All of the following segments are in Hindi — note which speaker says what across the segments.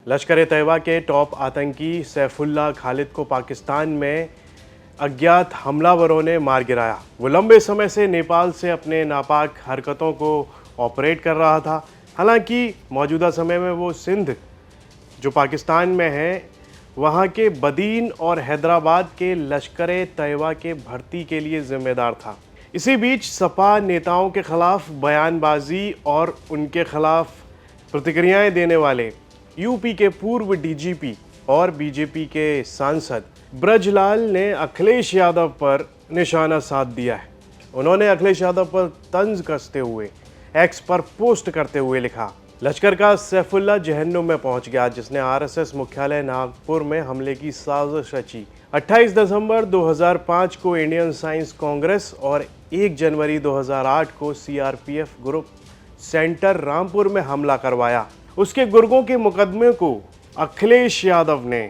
Speaker 1: लश्कर ए तैयबा के टॉप आतंकी सैफुल्लाह खालिद को पाकिस्तान में अज्ञात हमलावरों ने मार गिराया। वो लंबे समय से नेपाल से अपने नापाक हरकतों को ऑपरेट कर रहा था। हालांकि मौजूदा समय में वो सिंध जो पाकिस्तान में है वहाँ के बदीन और हैदराबाद के लश्कर ए तैयबा के भर्ती के लिए जिम्मेदार था। इसी बीच सपा नेताओं के खिलाफ बयानबाजी और उनके खिलाफ प्रतिक्रियाएं देने वाले यूपी के पूर्व डीजीपी और बीजेपी के सांसद ब्रजलाल ने अखिलेश यादव पर निशाना साध दिया है। उन्होंने अखिलेश यादव पर तंज कसते हुए एक्स पर पोस्ट करते हुए लिखा, लश्कर का सैफुल्लाह जहन्नुम में पहुंच गया जिसने आरएसएस मुख्यालय नागपुर में हमले की साजिश रची। 28 दिसंबर 2005 को इंडियन साइंस कांग्रेस और 1 जनवरी 2008 को सीआरपीएफ ग्रुप सेंटर रामपुर में हमला करवाया। उसके गुर्गों के मुकदमे को अखिलेश यादव ने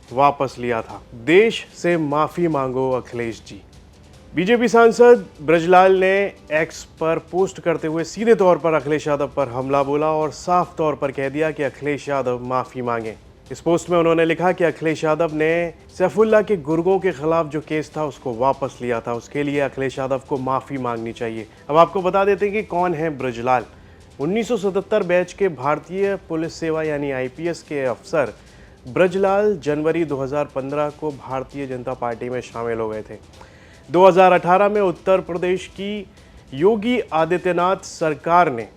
Speaker 1: वापस लिया था। देश से माफी मांगो अखिलेश जी। बीजेपी सांसद ब्रजलाल ने एक्स पर पोस्ट करते हुए सीधे तौर पर अखिलेश यादव पर हमला बोला और साफ तौर पर कह दिया कि अखिलेश यादव माफी मांगे। इस पोस्ट में उन्होंने लिखा कि अखिलेश यादव ने सैफुल्लाह के गुर्गों के खिलाफ जो केस था उसको वापस लिया था, उसके लिए अखिलेश यादव को माफी मांगनी चाहिए। अब आपको बता देते हैं कि कौन है ब्रजलाल। 1977 बैच के भारतीय पुलिस सेवा यानी आईपीएस के अफसर ब्रजलाल जनवरी 2015 को भारतीय जनता पार्टी में शामिल हो गए थे। 2018 में उत्तर प्रदेश की योगी आदित्यनाथ सरकार ने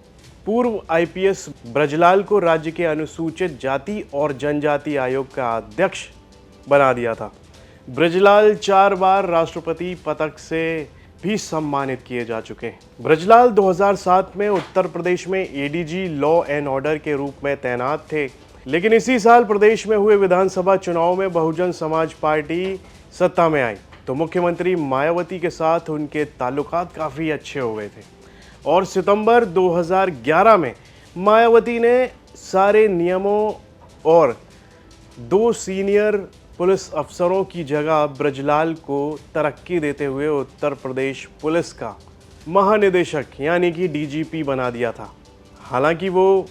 Speaker 1: पूर्व आईपीएस ब्रजलाल को राज्य के अनुसूचित जाति और जनजाति आयोग का अध्यक्ष बना दिया था। ब्रजलाल 4 बार राष्ट्रपति पदक से भी सम्मानित किए जा चुके हैं। ब्रजलाल 2007 में उत्तर प्रदेश में एडीजी लॉ एंड ऑर्डर के रूप में तैनात थे, लेकिन इसी साल प्रदेश में हुए विधानसभा चुनाव में बहुजन समाज पार्टी सत्ता में आई तो मुख्यमंत्री मायावती के साथ उनके ताल्लुकात काफ़ी अच्छे हो गए थे और सितंबर 2011 में मायावती ने सारे नियमों और 2 सीनियर पुलिस अफसरों की जगह ब्रजलाल को तरक्की देते हुए उत्तर प्रदेश पुलिस का महानिदेशक यानी कि डीजीपी बना दिया था। हालांकि वो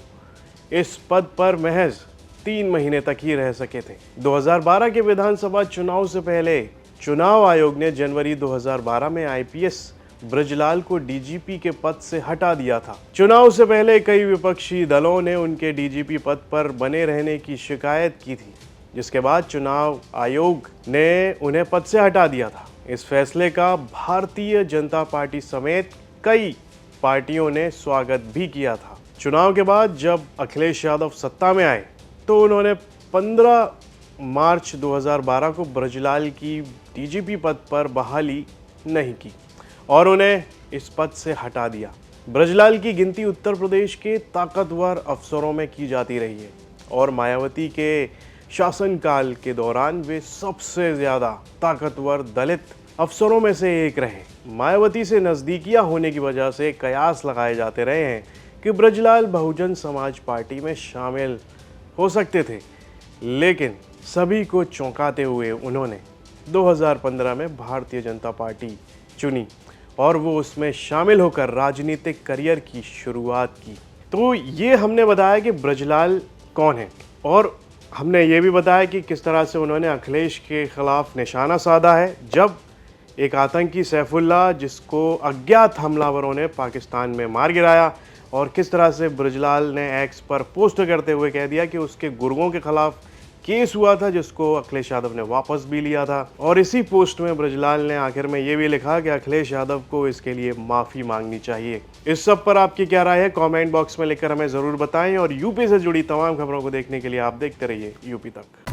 Speaker 1: इस पद पर महज 3 महीने तक ही रह सके थे। 2012 के विधानसभा चुनाव से पहले चुनाव आयोग ने जनवरी 2012 में आईपीएस ब्रजलाल को डीजीपी के पद से हटा दिया था। चुनाव से पहले कई विपक्षी दलों ने उनके डीजीपी पद पर बने रहने की शिकायत की थी, जिसके बाद चुनाव आयोग ने उन्हें पद से हटा दिया था। इस फैसले का भारतीय जनता पार्टी समेत कई पार्टियों ने स्वागत भी किया था। चुनाव के बाद जब अखिलेश यादव सत्ता में आए तो उन्होंने 15 मार्च 2012 को ब्रजलाल की डीजीपी पद पर बहाली नहीं की और उन्हें इस पद से हटा दिया। ब्रजलाल की गिनती उत्तर प्रदेश के ताकतवर अफसरों में की जाती रही है और मायावती के शासनकाल के दौरान वे सबसे ज़्यादा ताकतवर दलित अफसरों में से एक रहे। मायावती से नज़दीकियां होने की वजह से कयास लगाए जाते रहे हैं कि ब्रजलाल बहुजन समाज पार्टी में शामिल हो सकते थे, लेकिन सभी को चौंकाते हुए उन्होंने 2015 में भारतीय जनता पार्टी चुनी और वो उसमें शामिल होकर राजनीतिक करियर की शुरुआत की। तो ये हमने बताया कि ब्रजलाल कौन है और हमने ये भी बताया कि किस तरह से उन्होंने अखिलेश के खिलाफ निशाना साधा है जब एक आतंकी सैफुल्लाह जिसको अज्ञात हमलावरों ने पाकिस्तान में मार गिराया और किस तरह से ब्रजलाल ने एक्स पर पोस्ट करते हुए कह दिया कि उसके गुर्गों के खिलाफ केस हुआ था जिसको अखिलेश यादव ने वापस भी लिया था। और इसी पोस्ट में ब्रजलाल ने आखिर में ये भी लिखा कि अखिलेश यादव को इसके लिए माफ़ी मांगनी चाहिए। इस सब पर आपकी क्या राय है कमेंट बॉक्स में लिखकर हमें ज़रूर बताएं और यूपी से जुड़ी तमाम खबरों को देखने के लिए आप देखते रहिए यूपी तक।